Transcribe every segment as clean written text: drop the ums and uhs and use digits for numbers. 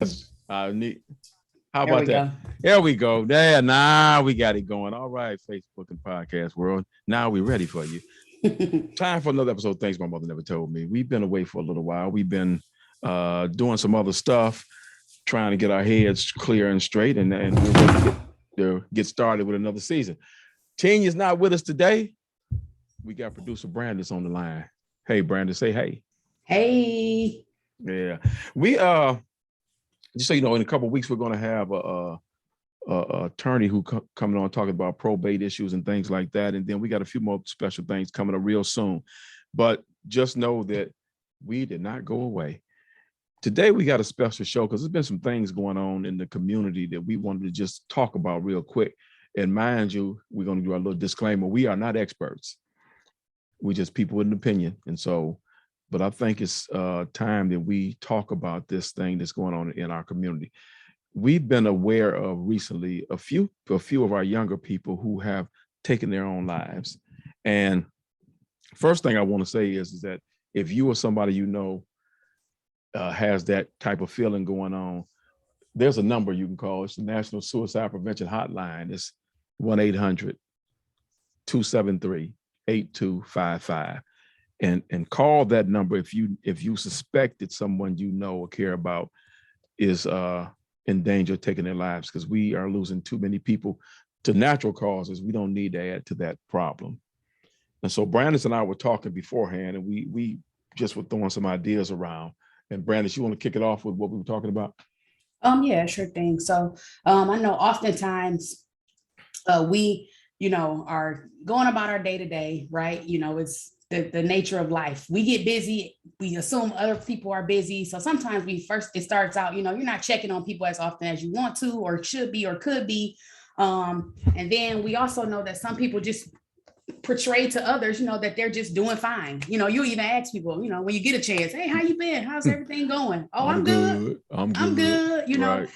Neat. How There about we that? go. There we go. There, now we got it going. All right, Facebook and podcast world. Now we're ready for you. Time for another episode. Things my mother never told me. We've been away for a little while. We've been doing some other stuff, trying to get our heads clear and straight, and we're ready to get started with another season. Tanya's not with us today. We got producer Brandis on the line. Hey, Brandis, say hey. Hey. Yeah, we just so you know, in a couple of weeks we're going to have a attorney who coming on talking about probate issues and things like that, and then we got a few more special things coming up real soon. But just know that we did not go away. Today we got a special show because there's been some things going on in the community that we wanted to just talk about real quick. And mind you, we're going to do our little disclaimer. We are not experts. We're just people with an opinion. And so, but I think it's time that we talk about this thing that's going on in our community. We've been aware of recently a few of our younger people who have taken their own lives. And first thing I want to say is that if you or somebody you know has that type of feeling going on, there's a number you can call. It's the National Suicide Prevention Hotline. It's 1-800-273-8255. And call that number if you suspect that someone you know or care about is in danger of taking their lives, because we are losing too many people to natural causes. We don't need to add to that problem. And so Brandis and I were talking beforehand, and we just were throwing some ideas around. And Brandis, you want to kick it off with what we were talking about? Yeah, sure thing. So I know oftentimes we, are going about our day to day, right? It's the nature of life. We get busy. We assume other people are busy. So sometimes it starts out, you're not checking on people as often as you want to, or should be, or could be. And then we also know that some people just portray to others, that they're just doing fine. You even ask people, when you get a chance, hey, how you been? How's everything going? Oh, I'm good. I'm I'm good. Right.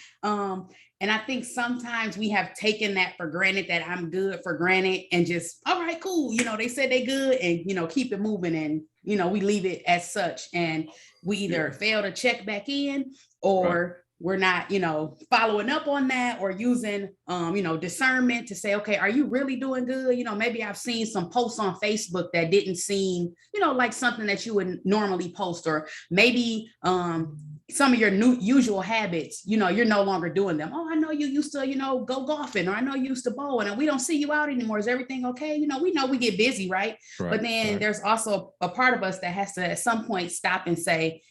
And I think sometimes we have taken that for granted, that I'm good for granted, and just, all right, cool. They said they good, and, keep it moving. And, we leave it as such. And we either fail to check back in, or we're not, following up on that, or using, discernment to say, okay, are you really doing good? Maybe I've seen some posts on Facebook that didn't seem, like something that you would normally post, or maybe some of your usual habits, you're no longer doing them. Oh, I know you used to, go golfing, or I know you used to bowl, and we don't see you out anymore. Is everything okay? We know we get busy, right? But then there's also a part of us that has to at some point stop and say,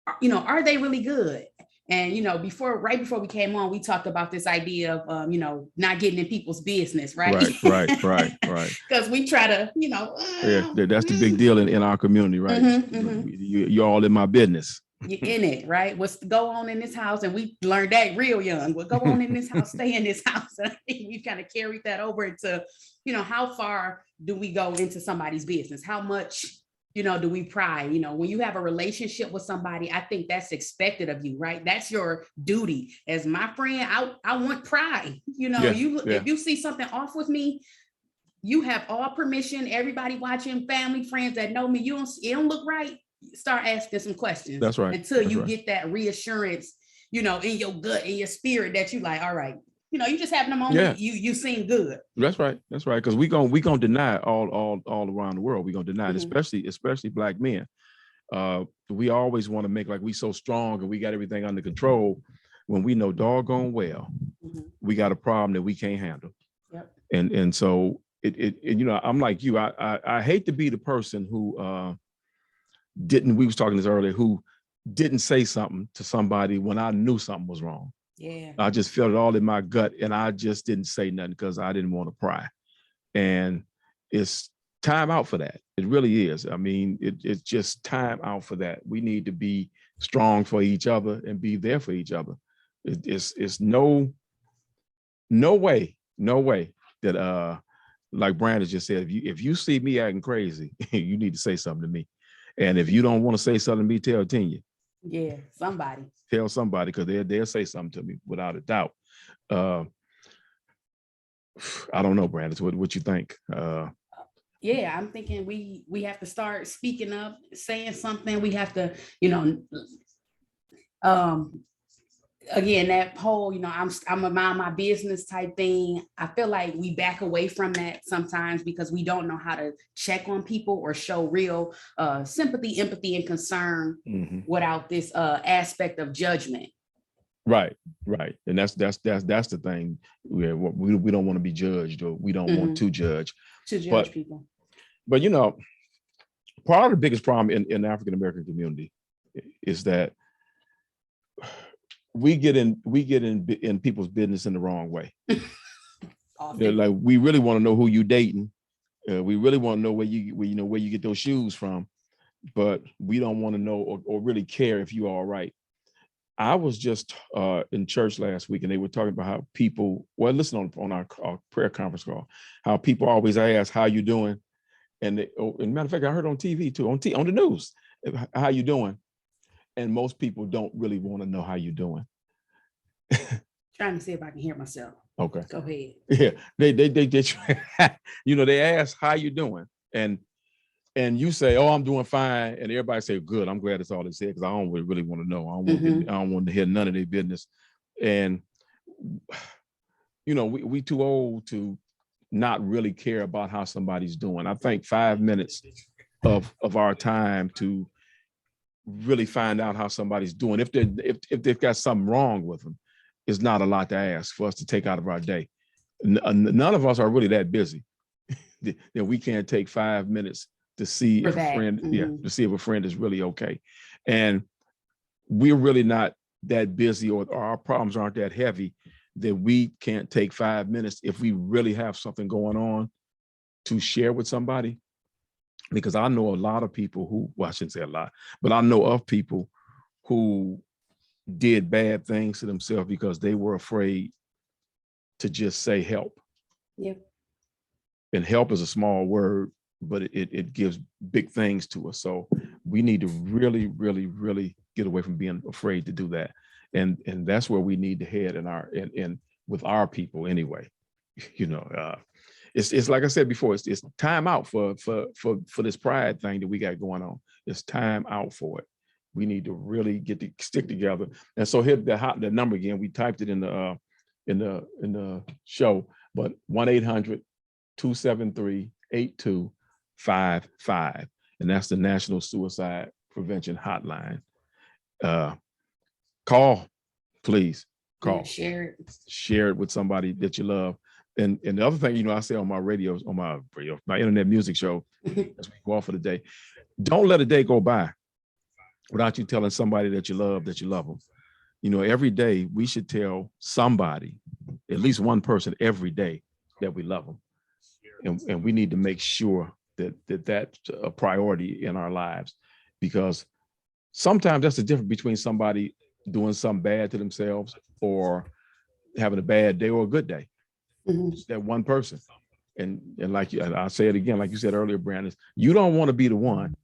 are they really good? And, right before we came on, we talked about this idea of, not getting in people's business, right? Right. Because we try to, that's the big deal in our community, right? You're all in my business. You're in it, right? What's go on in this house? And we learned that real young. What go on in this house, stay in this house. And I think we've kind of carried that over into, how far do we go into somebody's business? How much, do we pry? When you have a relationship with somebody, I think that's expected of you, right? That's your duty. As my friend, I want pride. If you see something off with me, you have all permission. Everybody watching, family, friends that know me, it don't look right. Start asking some questions. That's right. Until you get that reassurance, in your gut, in your spirit, that you like, all right, you just having a moment. You seem good. That's right. Because we gonna deny it all around the world. We gonna deny it, especially Black men. We always want to make like we so strong and we got everything under control, when we know doggone well we got a problem that we can't handle. Yep. And so it I'm like you. I hate to be the person who we was talking this earlier, who didn't say something to somebody when I knew something was wrong. Yeah. I just felt it all in my gut, and I just didn't say nothing because I didn't want to pry. And it's time out for that. It really is. I mean, it's just time out for that. We need to be strong for each other and be there for each other. It's no way that like Brandon just said, if you see me acting crazy, you need to say something to me. And if you don't want to say something to me, tell Tanya. Yeah, somebody. Tell somebody, because they'll say something to me without a doubt. I don't know, Brandon, what you think? Yeah, I'm thinking we have to start speaking up, saying something. We have to, again, that whole, I'm a mind my business type thing. I feel like we back away from that sometimes because we don't know how to check on people or show real sympathy, empathy, and concern without this aspect of judgment. Right. And that's the thing. We don't want to be judged, or we don't want to judge People. But part of the biggest problem in the African American community is that we get in people's business in the wrong way. Like, we really want to know who you dating. We really want to know where you get those shoes from, but we don't want to know or really care if you're all right. I was just in church last week, and they were talking about how people, listen on our prayer conference call, how people always ask, how you doing? And matter of fact, I heard on TV too, on the news, how you doing? And most people don't really want to know how you doing. Trying to see if I can hear myself. Okay. Go ahead. Yeah, they they ask, how you doing? And you say, oh, I'm doing fine. And everybody say, good. I'm glad that's all they said, because I don't really want to know. I don't want to hear none of their business. And, we too old to not really care about how somebody's doing. I think 5 minutes of our time to really find out how somebody's doing, if they've got something wrong with them, is not a lot to ask for us to take out of our day. None of us are really that busy that we can't take 5 minutes to see if a friend, to see if a friend is really okay. And we're really not that busy, or our problems aren't that heavy that we can't take 5 minutes if we really have something going on to share with somebody. Because I know a lot of people who, I shouldn't say a lot, but I know of people who did bad things to themselves because they were afraid to just say help. Yep. And help is a small word, but it gives big things to us. So we need to really, really, really get away from being afraid to do that. And that's where we need to head in with our people anyway. It's like I said before, it's time out for this pride thing that we got going on. It's time out for it. We need to really stick together. And so here the number again. We typed it in the show, but 1-800-273-8255, and that's the National Suicide Prevention Hotline. Call, please call. Yeah, share it with somebody that you love. And the other thing, I say on my internet music show, as we go off for the day, don't let a day go by without you telling somebody that you love them. Every day we should tell somebody, at least one person every day, that we love them. And we need to make sure that's a priority in our lives, because sometimes that's the difference between somebody doing something bad to themselves or having a bad day or a good day. That one person. And like I'll say it again, like you said earlier, Brandon, you don't want to be the one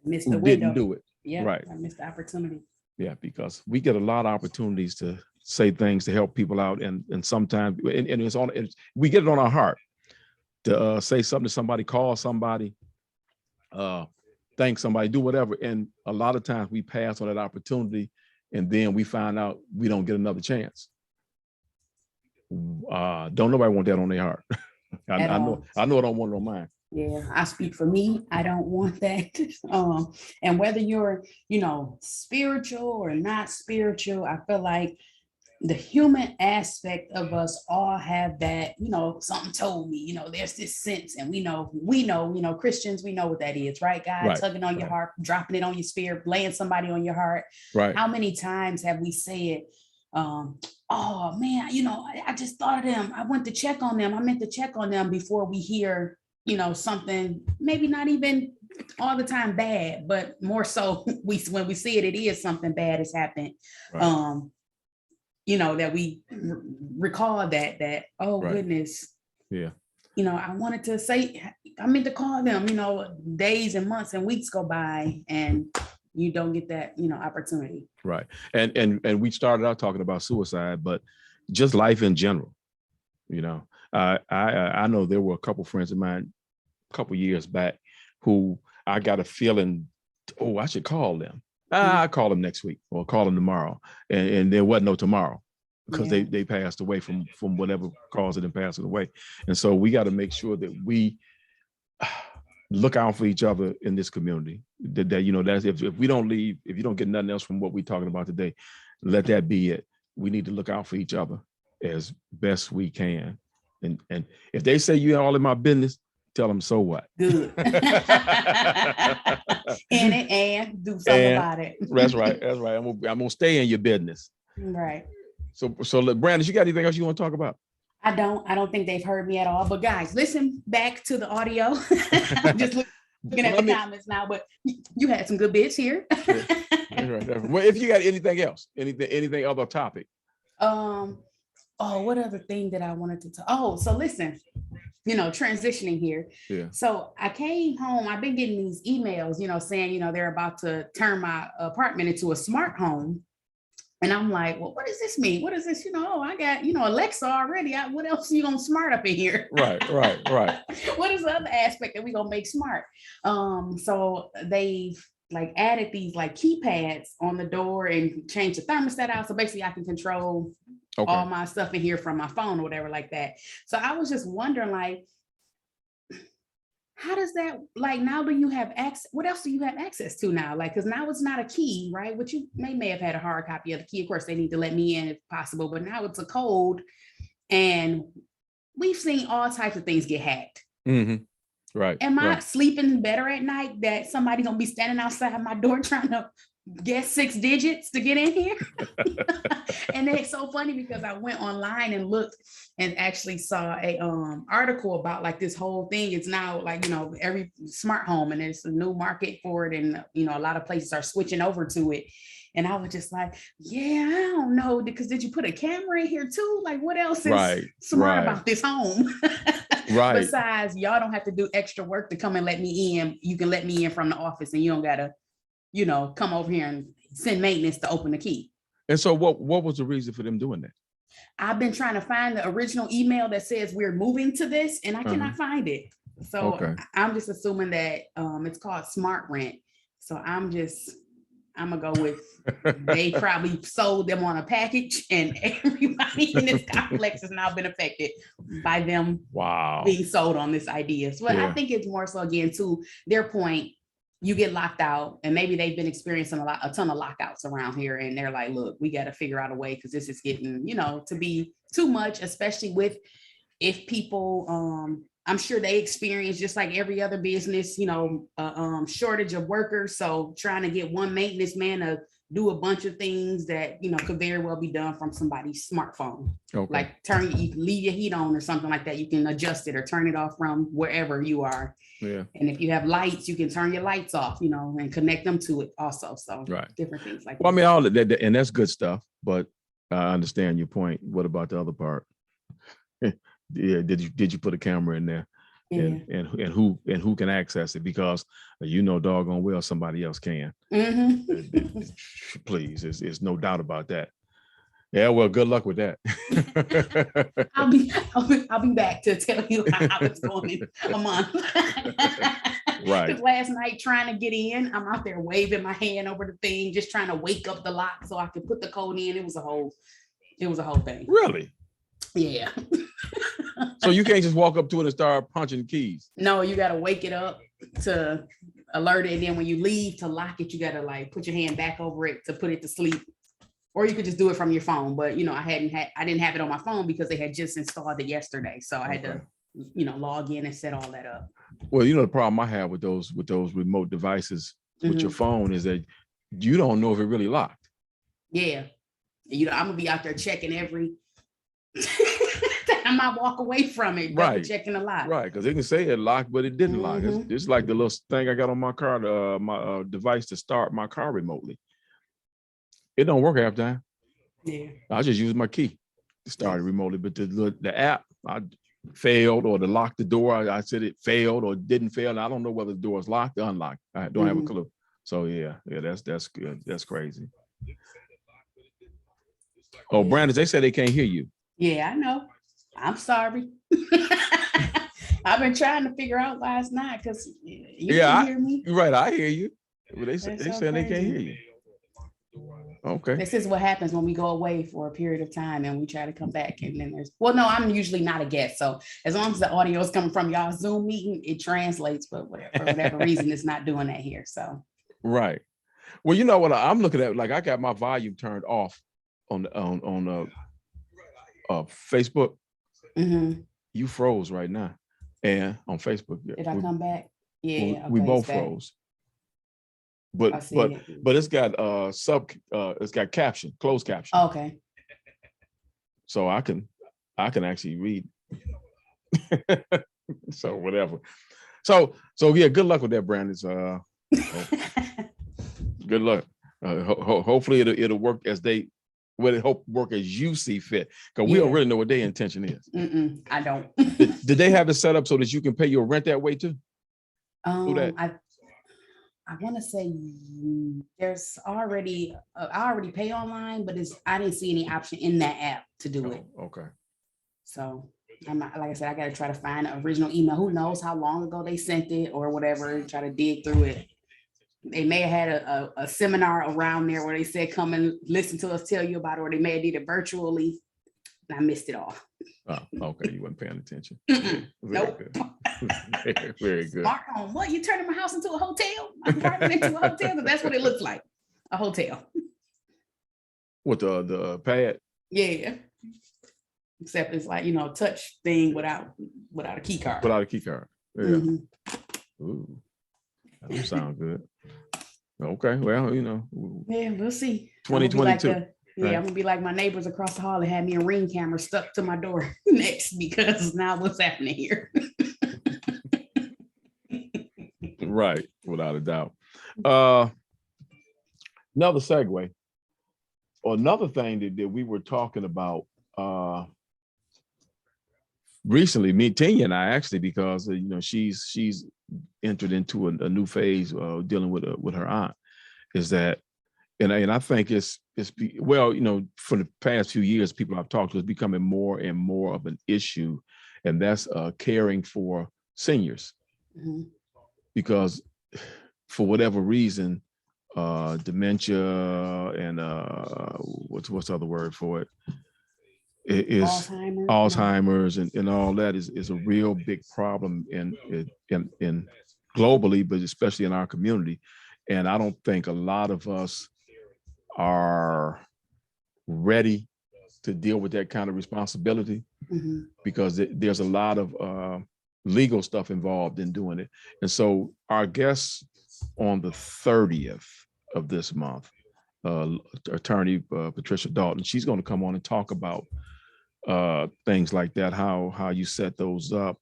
who didn't do it. Yeah, right. I missed the opportunity. Yeah, because we get a lot of opportunities to say things to help people out, and sometimes we get it on our heart to say something to somebody, call somebody, thank somebody, do whatever. And a lot of times we pass on that opportunity, and then we find out we don't get another chance. Don't nobody want that on their heart. I know I don't want it on mine. Yeah, I speak for me. I don't want that. And whether you're, spiritual or not spiritual, I feel like the human aspect of us all have that, something told me, there's this sense, and we know, Christians, we know what that is, right? God right, tugging on your heart, dropping it on your spirit, laying somebody on your heart. Right. How many times have we said, oh man, I just thought of them. I went to check on them. I meant to check on them, before we hear, something maybe not even all the time bad, but more so when we see it is something bad has happened. Right. That we recall that, oh right. Goodness. Yeah. I wanted to say, I meant to call them, days and months and weeks go by, and you don't get that, opportunity. Right. And we started out talking about suicide, but just life in general. I know there were a couple friends of mine a couple years back who I got a feeling, I should call them. I call them next week or call them tomorrow. And there wasn't no tomorrow because Yeah. they passed away from whatever caused them passing away. And so we got to make sure that we look out for each other in this community. That you know, that's if we don't leave, if you don't get nothing else from what we're talking about today, let that be it. We need to look out for each other as best we can. And if they say you're all in my business, tell them so what. Good. In it and do something about it. That's right. That's right. I'm gonna stay in your business. Right. So look, Brandon, you got anything else you want to talk about? I don't think they've heard me at all. But guys, listen back to the audio. I'm just looking at the comments now, but you had some good bits here. That's right. Well, if you got anything else, anything other topic. Oh, what other thing that I wanted to talk? Oh, so listen, transitioning here. Yeah. So I came home. I've been getting these emails, saying, they're about to turn my apartment into a smart home. And I'm like, well, what does this mean? What is this? I got, Alexa already. What else are you going to smart up in here? Right. What is the other aspect that we're going to make smart? So they've added these keypads on the door and changed the thermostat out. So basically I can control all my stuff in here from my phone or whatever like that. So I was just wondering, how does that, now do you have access? What else do you have access to now? Because now it's not a key, right? Which you may have had a hard copy of the key. Of course, they need to let me in if possible, but now it's a code. And we've seen all types of things get hacked. Mm-hmm. Right. Am I sleeping better at night that somebody gonna be standing outside my door trying to guess 6 digits to get in here? And it's so funny because I went online and looked and actually saw a article about this whole thing. It's now every smart home, and there's a new market for it, and a lot of places are switching over to it. And I was just like, yeah, I don't know, because did you put a camera in here too? What else is smart about this home? Right. Besides, y'all don't have to do extra work to come and let me in. You can let me in from the office, and you don't gotta, come over here and send maintenance to open the key. And so what was the reason for them doing that? I've been trying to find the original email that says we're moving to this, and I cannot find it. So I'm just assuming that it's called Smart Rent. So I'm gonna go with they probably sold them on a package, and everybody in this complex has now been affected by them being sold on this idea. So I think it's more so, again, to their point, you get locked out, and maybe they've been experiencing a ton of lockouts around here, and they're like, look, we got to figure out a way, because this is getting, to be too much, especially if people, I'm sure they experience, just like every other business, shortage of workers. So trying to get one maintenance man to do a bunch of things that, could very well be done from somebody's smartphone. You can leave your heat on or something like that. You can adjust it or turn it off from wherever you are. Yeah. And if you have lights, you can turn your lights off, and connect them to it also. So different things like that. Well, I mean, all of that, and that's good stuff, but I understand your point. What about the other part? Yeah, did you put a camera in there? Yeah. And who can access it? Because doggone well somebody else can. Mm-hmm. Please, there's no doubt about that. Yeah, well, good luck with that. I'll be back to tell you how it's going in a month. Right. Because last night trying to get in, I'm out there waving my hand over the thing, just trying to wake up the lock so I could put the code in. It was a whole thing. Really? Yeah. So you can't just walk up to it and start punching keys. No, you got to wake it up to alert it. And then when you leave to lock it, you got to put your hand back over it to put it to sleep. Or you could just do it from your phone. But, I didn't have it on my phone because they had just installed it yesterday. So I had to, log in and set all that up. Well, the problem I have with those remote devices with your phone is that you don't know if it really locked. Yeah. I'm going to be out there checking every time I walk away from it, checking the lock. Right, because they can say it locked, but it didn't lock. It's like the little thing I got on my car, my device to start my car remotely. It don't work half time. Yeah. I just use my key to start it remotely, but the app, I failed, or to lock the door, I said it failed or didn't fail. And I don't know whether the door is locked or unlocked. I don't have a clue. So yeah, that's good. That's crazy. Oh, Brandon, they said they can't hear you. Yeah, I know. I'm sorry. I've been trying to figure out last night because you can hear me. Right, I hear you. Well, they saying they they can't hear you. Okay. This is what happens when we go away for a period of time and we try to come back. And then well, no, I'm usually not a guest. So as long as the audio is coming from y'all Zoom meeting, it translates, but for whatever reason, it's not doing that here. So. Right. Well, you know what I'm looking at, like I got my volume turned off on Facebook. Mm-hmm. You froze right now. And on Facebook. Did I come back? Yeah. We okay, both froze. But it's got it's got caption, closed caption. Okay. So I can actually read. So whatever. So yeah, good luck with that, Brandon. Good luck. Hopefully it'll work work as you see fit. Because we don't really know what their intention is. I don't. Did they have it set up so that you can pay your rent that way too? I want to say there's already I already pay online, but I didn't see any option in that app to do it. Okay. So I'm not, like I said, I got to try to find an original email. Who knows how long ago they sent it or whatever, and try to dig through it. They may have had a seminar around there where they said, come and listen to us tell you about it, or they may have did it virtually. And I missed it all. Oh, okay. You weren't paying attention. Nope. Good. Very good. Smart home. What? You turning my house into a hotel? I'm turning it into a hotel? Because that's what it looks like. A hotel. With the pad? Yeah. Except it's like, touch thing without a key card. Without a key card. Yeah. Mm-hmm. Ooh. That don't sound good. Okay. Well, Yeah, we'll see. 2022. Yeah, I'm gonna be like my neighbors across the hall that had me a Ring camera stuck to my door next, because now what's happening here? Right, without a doubt. Another segue, or another thing that we were talking about recently, me, Tanya, and I actually, because she's entered into a new phase dealing with her aunt, is that. And I think it's for the past few years, people I've talked to, it's becoming more and more of an issue, and that's caring for seniors. Mm-hmm. Because for whatever reason, dementia and what's the other word for it? It is Alzheimer's and all that is a real big problem in globally, but especially in our community. And I don't think a lot of us are ready to deal with that kind of responsibility, because there's a lot of legal stuff involved in doing it. And so our guest on the 30th of this month, attorney Patricia Dalton, she's going to come on and talk about things like that, how you set those up,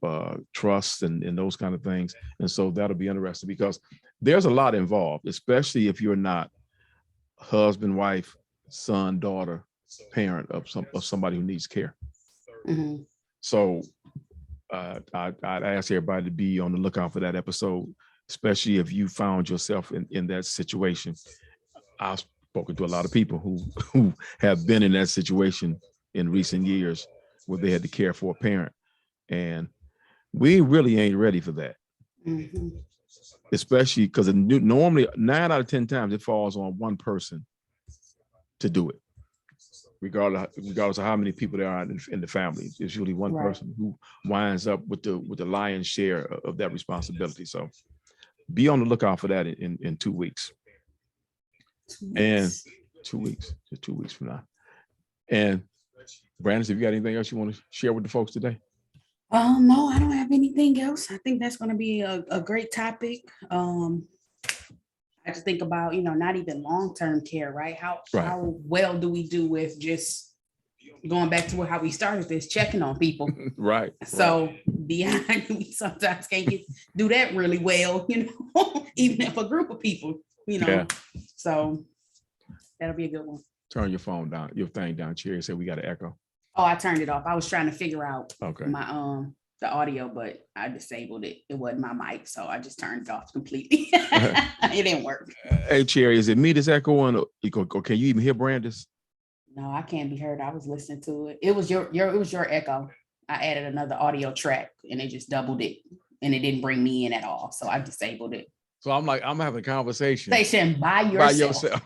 trusts and those kind of things. And so that'll be interesting, because there's a lot involved, especially if you're not husband, wife, son, daughter, parent of somebody who needs care. Mm-hmm. So I'd ask everybody to be on the lookout for that episode, especially if you found yourself in that situation. I've spoken to a lot of people who have been in that situation in recent years, where they had to care for a parent, and we really ain't ready for that. Mm-hmm. Especially because normally 9 out of 10 times it falls on one person to do it, regardless of how many people there are in the family. It's usually one person who winds up with the lion's share of that responsibility. So be on the lookout for that in 2 weeks. And 2 weeks, just 2 weeks from now. And Brandon, have you got anything else you want to share with the folks today? No, I don't have anything else. I think that's going to be a great topic. I just think about, not even long-term care, right? How well do we do with just going back to how we started this, checking on people? Right. So beyond, we sometimes can't do that really well, even if a group of people, Yeah. So that'll be a good one. Turn your phone down, your thing down, Cherry. Say we got an echo. Oh, I turned it off. I was trying to figure out my the audio, but I disabled it. It wasn't my mic, so I just turned it off completely. It didn't work. Hey, Cherry, is it me that's echoing, or can you even hear Brandis? No, I can't be heard. I was listening to it. It was your echo. I added another audio track, and it just doubled it, and it didn't bring me in at all. So I disabled it. So I'm like, I'm having a conversation Station by by yourself. yourself.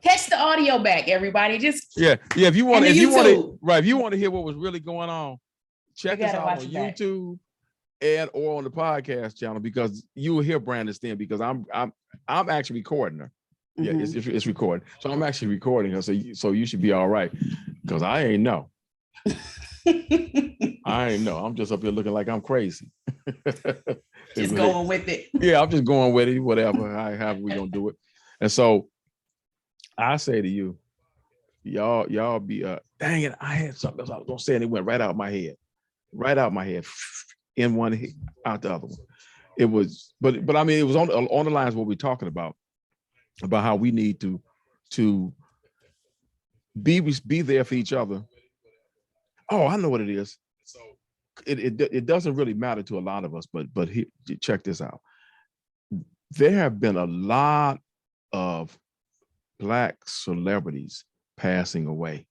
Catch the audio back, everybody. Just Yeah. If you want, And if the you want to, YouTube. right, if you want to hear what was really going on, check You us gotta out watch on it back. YouTube and or on the podcast channel, because you will hear Brandon Steen, because I'm actually recording her. Yeah, it's recording. So I'm actually recording her. So you should be all right, because I ain't know. I ain't know. I'm just up here looking like I'm crazy. Just going with it. Yeah, I'm just going with it. Whatever. However we gonna do it. And so I say to you, y'all be dang it, I had something else I was gonna say and it went right out my head. Right out my head. In one out the other one. It was, but I mean, it was on the lines of what we're talking about how we need to be there for each other. Oh, I know what it is. So it doesn't really matter to a lot of us, but check this out. There have been a lot of Black celebrities passing away.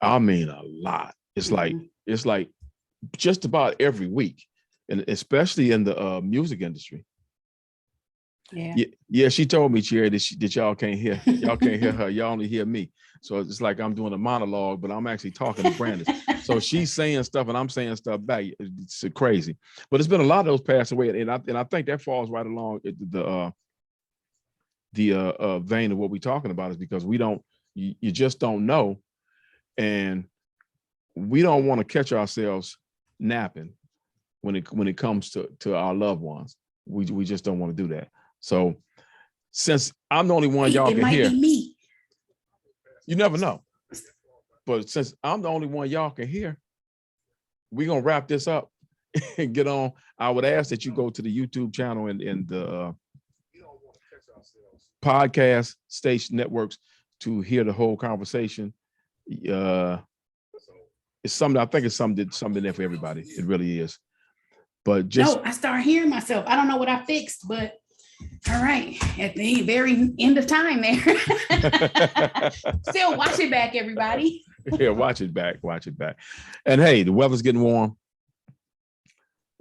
I mean, a lot. It's like just about every week, and especially in the music industry. Yeah. She told me, Cherry, that y'all can't hear. Y'all can't hear her. Y'all only hear me. So it's like I'm doing a monologue, but I'm actually talking to Brandon. So she's saying stuff and I'm saying stuff back. It's crazy. But it's been a lot of those passed away, and I think that falls right along the vein of what we're talking about, is because you just don't know, and we don't want to catch ourselves napping when it comes to our loved ones. We just don't want to do that. So since I'm the only one y'all can hear, it might be me. You never know. But since I'm the only one y'all can hear, we're gonna wrap this up and get on. I would ask that you go to the YouTube channel and the podcast station networks to hear the whole conversation. It's something, I think it's something there for everybody. It really is. But just I start hearing myself. I don't know what I fixed, but all right, at the very end of time there. Still watch it back, everybody. Yeah, watch it back. And hey, the weather's getting warm.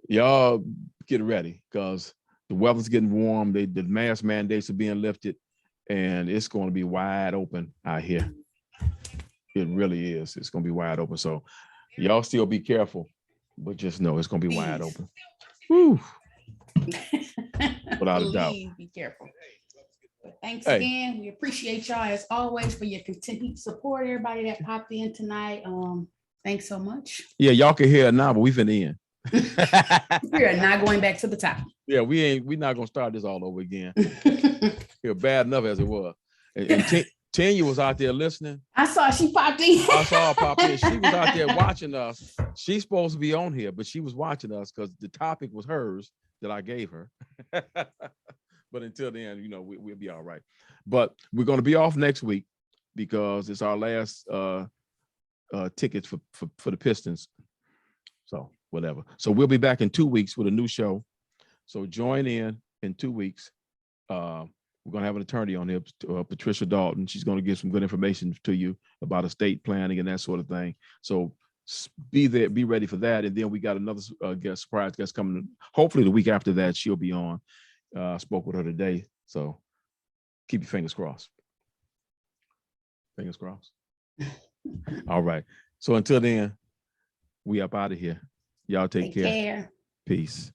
Y'all get ready, because the weather's getting warm. The mask mandates are being lifted, and it's going to be wide open out here. It really is. It's going to be wide open. So y'all still be careful, but just know it's going to be wide open. Woo. Without a doubt. Be careful. But thanks again. We appreciate y'all as always for your continued support. Everybody that popped in tonight. Thanks so much. Yeah, y'all can hear it now, but we finna end. We are not going back to the top. Yeah, we're not gonna start this all over again. You're bad enough as it was. And Tanya was out there listening. I saw she popped in. I saw her pop in. She was out there watching us. She's supposed to be on here, but she was watching us because the topic was hers that I gave her. But until then, we'll be all right. But we're going to be off next week because it's our last tickets for the Pistons. So whatever. So we'll be back in 2 weeks with a new show. So join in 2 weeks. We're going to have an attorney on here, Patricia Dalton. She's going to give some good information to you about estate planning and that sort of thing. So be there, be ready for that. And then we got another surprise guest coming. Hopefully the week after that, she'll be on. I spoke with her today. So keep your fingers crossed. Fingers crossed. All right. So until then, we up out of here. Y'all take care. Peace.